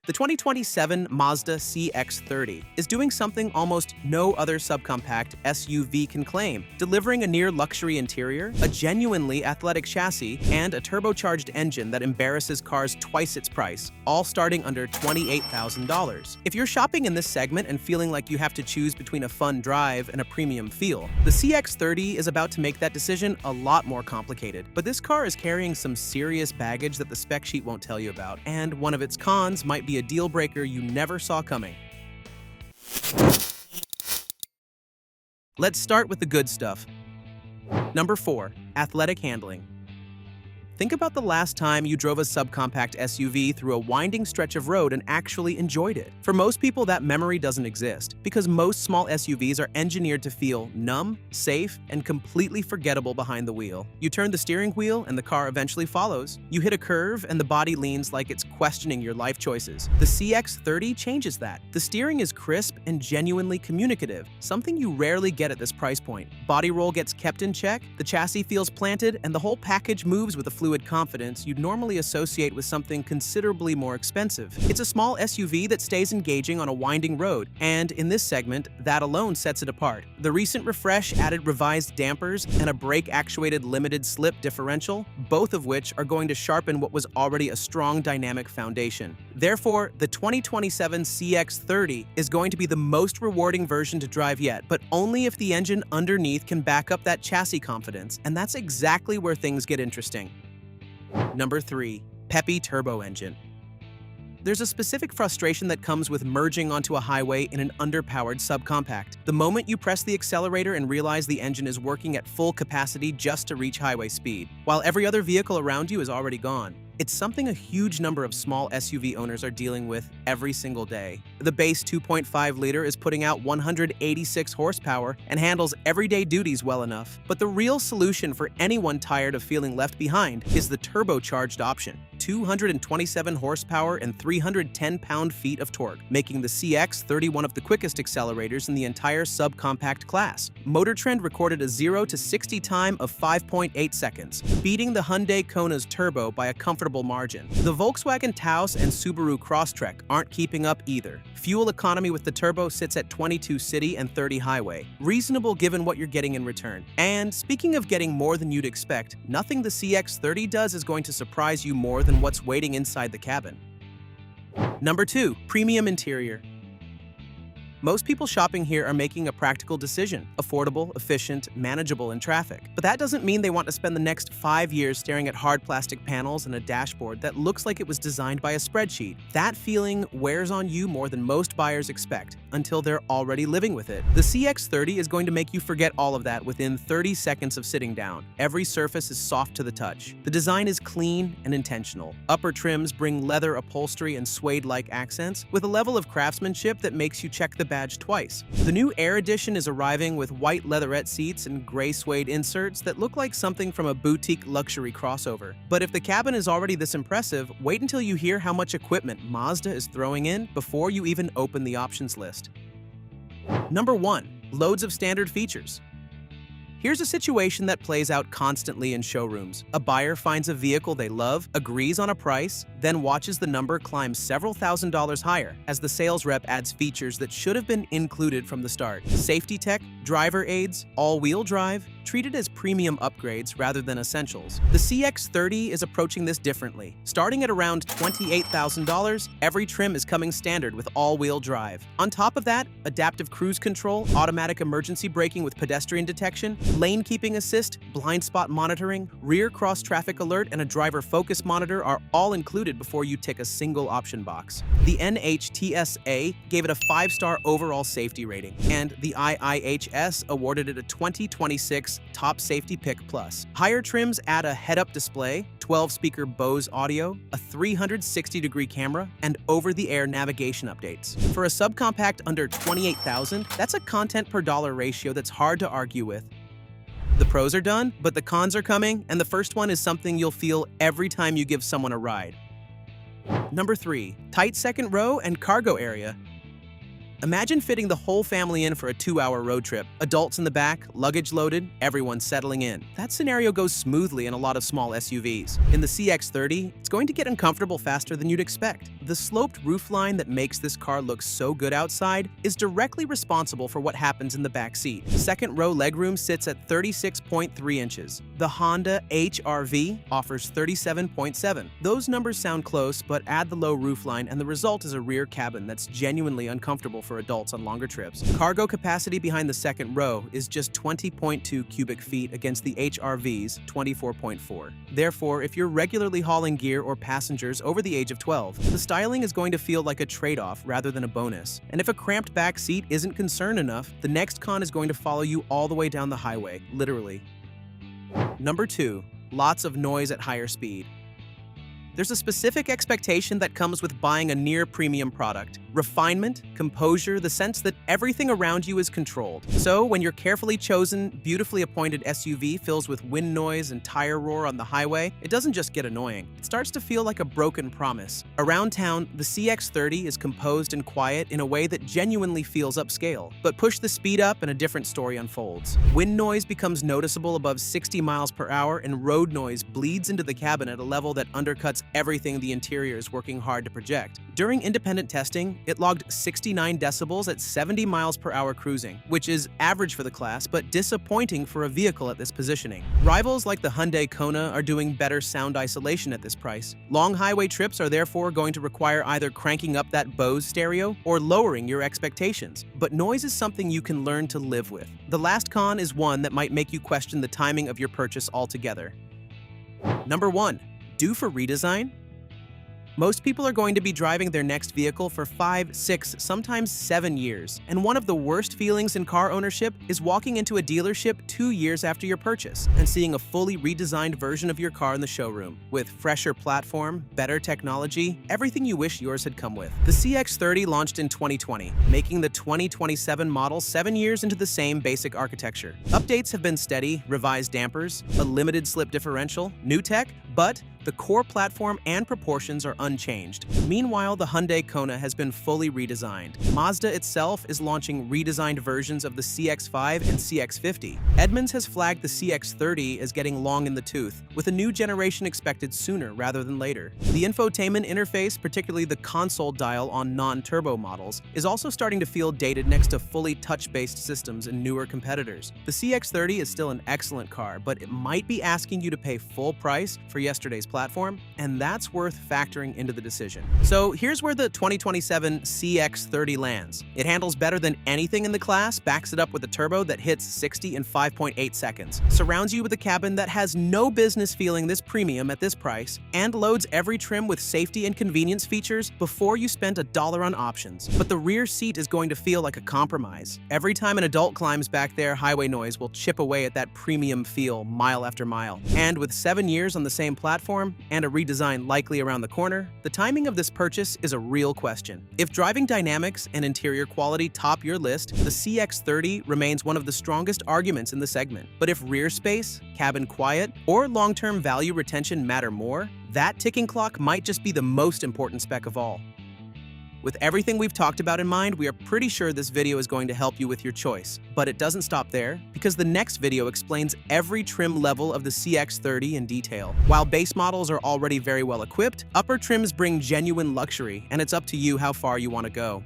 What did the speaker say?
The 2027 Mazda CX-30 is doing something almost no other subcompact SUV can claim, delivering a near-luxury interior, a genuinely athletic chassis, and a turbocharged engine that embarrasses cars twice its price, all starting under $28,000. If you're shopping in this segment and feeling like you have to choose between a fun drive and a premium feel, the CX-30 is about to make that decision a lot more complicated. But this car is carrying some serious baggage that the spec sheet won't tell you about, and one of its cons might be a deal breaker you never saw coming. Let's start with the good stuff. Number 4. Athletic handling. Think about the last time you drove a subcompact SUV through a winding stretch of road and actually enjoyed it. For most people, that memory doesn't exist, because most small SUVs are engineered to feel numb, safe, and completely forgettable behind the wheel. You turn the steering wheel and the car eventually follows. You hit a curve and the body leans like it's questioning your life choices. The CX-30 changes that. The steering is crisp and genuinely communicative, something you rarely get at this price point. Body roll gets kept in check, the chassis feels planted, and the whole package moves with a fluid confidence you'd normally associate with something considerably more expensive. It's a small SUV that stays engaging on a winding road, and in this segment, that alone sets it apart. The recent refresh added revised dampers and a brake-actuated limited slip differential, both of which are going to sharpen what was already a strong dynamic foundation. Therefore, the 2027 CX-30 is going to be the most rewarding version to drive yet, but only if the engine underneath can back up that chassis confidence, and that's exactly where things get interesting. Number 3. Peppy turbo engine. There's a specific frustration that comes with merging onto a highway in an underpowered subcompact. The moment you press the accelerator and realize the engine is working at full capacity just to reach highway speed, while every other vehicle around you is already gone. It's something a huge number of small SUV owners are dealing with every single day. The base 2.5-liter is putting out 186 horsepower and handles everyday duties well enough. But the real solution for anyone tired of feeling left behind is the turbocharged option. 227 horsepower and 310 pound-feet of torque, making the CX-30 one of the quickest accelerators in the entire subcompact class. Motor Trend recorded a 0 to 60 time of 5.8 seconds, beating the Hyundai Kona's turbo by a comfortable margin. The Volkswagen Taos and Subaru Crosstrek aren't keeping up either. Fuel economy with the turbo sits at 22 city and 30 highway, reasonable given what you're getting in return. And speaking of getting more than you'd expect, nothing the CX-30 does is going to surprise you more than what's waiting inside the cabin. Number 2. Premium interior. Most people shopping here are making a practical decision: affordable, efficient, manageable in traffic. But that doesn't mean they want to spend the next 5 years staring at hard plastic panels and a dashboard that looks like it was designed by a spreadsheet. That feeling wears on you more than most buyers expect, until they're already living with it. The CX-30 is going to make you forget all of that within 30 seconds of sitting down. Every surface is soft to the touch. The design is clean and intentional. Upper trims bring leather upholstery and suede-like accents, with a level of craftsmanship that makes you check the badge twice. The new Air Edition is arriving with white leatherette seats and gray suede inserts that look like something from a boutique luxury crossover. But if the cabin is already this impressive, wait until you hear how much equipment Mazda is throwing in before you even open the options list. Number 1. Loads of standard features. Here's a situation that plays out constantly in showrooms. A buyer finds a vehicle they love, agrees on a price, then watches the number climb several $1,000s higher as the sales rep adds features that should have been included from the start. Safety tech, driver aids, all-wheel drive, treated as premium upgrades rather than essentials. The CX-30 is approaching this differently. Starting at around $28,000, every trim is coming standard with all-wheel drive. On top of that, adaptive cruise control, automatic emergency braking with pedestrian detection, lane keeping assist, blind spot monitoring, rear cross-traffic alert, and a driver focus monitor are all included before you tick a single option box. The NHTSA gave it a 5-star overall safety rating, and the IIHS awarded it a 2026 Top Safety Pick Plus. Higher trims add a head-up display, 12-speaker Bose audio, a 360-degree camera, and over-the-air navigation updates. For a subcompact under $28,000, that's a content per dollar ratio that's hard to argue with. The pros are done, but the cons are coming, and the first one is something you'll feel every time you give someone a ride. Number 3. Tight second row and cargo area. Imagine fitting the whole family in for a 2-hour road trip. Adults in the back, luggage loaded, everyone settling in. That scenario goes smoothly in a lot of small SUVs. In the CX-30, it's going to get uncomfortable faster than you'd expect. The sloped roofline that makes this car look so good outside is directly responsible for what happens in the back seat. Second row legroom sits at 36.3 inches. The Honda HR-V offers 37.7. Those numbers sound close, but add the low roofline and the result is a rear cabin that's genuinely uncomfortable for adults on longer trips. Cargo capacity behind the second row is just 20.2 cubic feet against the HR-V's 24.4. Therefore, if you're regularly hauling gear or passengers over the age of 12, the styling is going to feel like a trade-off rather than a bonus. And if a cramped back seat isn't concern enough, the next con is going to follow you all the way down the highway, literally. Number 2. Lots of noise at higher speed. There's a specific expectation that comes with buying a near-premium product. Refinement, composure, the sense that everything around you is controlled. So, when your carefully chosen, beautifully appointed SUV fills with wind noise and tire roar on the highway, it doesn't just get annoying. It starts to feel like a broken promise. Around town, the CX-30 is composed and quiet in a way that genuinely feels upscale. But push the speed up and a different story unfolds. Wind noise becomes noticeable above 60 miles per hour and road noise bleeds into the cabin at a level that undercuts everything the interior is working hard to project. During independent testing, it logged 69 decibels at 70 miles per hour cruising, which is average for the class, but disappointing for a vehicle at this positioning. Rivals like the Hyundai Kona are doing better sound isolation at this price. Long highway trips are therefore going to require either cranking up that Bose stereo or lowering your expectations. But noise is something you can learn to live with. The last con is one that might make you question the timing of your purchase altogether. Number 1. Due for redesign? Most people are going to be driving their next vehicle for 5, 6, sometimes 7 years. And one of the worst feelings in car ownership is walking into a dealership 2 years after your purchase and seeing a fully redesigned version of your car in the showroom. With fresher platform, better technology, everything you wish yours had come with. The CX-30 launched in 2020, making the 2027 model 7 years into the same basic architecture. Updates have been steady, revised dampers, a limited slip differential, new tech, but the core platform and proportions are unchanged. Meanwhile, the Hyundai Kona has been fully redesigned. Mazda itself is launching redesigned versions of the CX-5 and CX-50. Edmunds has flagged the CX-30 as getting long in the tooth, with a new generation expected sooner rather than later. The infotainment interface, particularly the console dial on non-turbo models, is also starting to feel dated next to fully touch-based systems in newer competitors. The CX-30 is still an excellent car, but it might be asking you to pay full price for yesterday's platform, and that's worth factoring into the decision. So here's where the 2027 CX-30 lands. It handles better than anything in the class, backs it up with a turbo that hits 60 in 5.8 seconds, surrounds you with a cabin that has no business feeling this premium at this price, and loads every trim with safety and convenience features before you spend $1 on options. But the rear seat is going to feel like a compromise. Every time an adult climbs back there, highway noise will chip away at that premium feel mile after mile. And with 7 years on the same platform and a redesign likely around the corner, the timing of this purchase is a real question. If driving dynamics and interior quality top your list, the CX-30 remains one of the strongest arguments in the segment. But if rear space, cabin quiet, or long-term value retention matter more, that ticking clock might just be the most important spec of all. With everything we've talked about in mind, we are pretty sure this video is going to help you with your choice. But it doesn't stop there, because the next video explains every trim level of the CX-30 in detail. While base models are already very well equipped, upper trims bring genuine luxury, and it's up to you how far you want to go.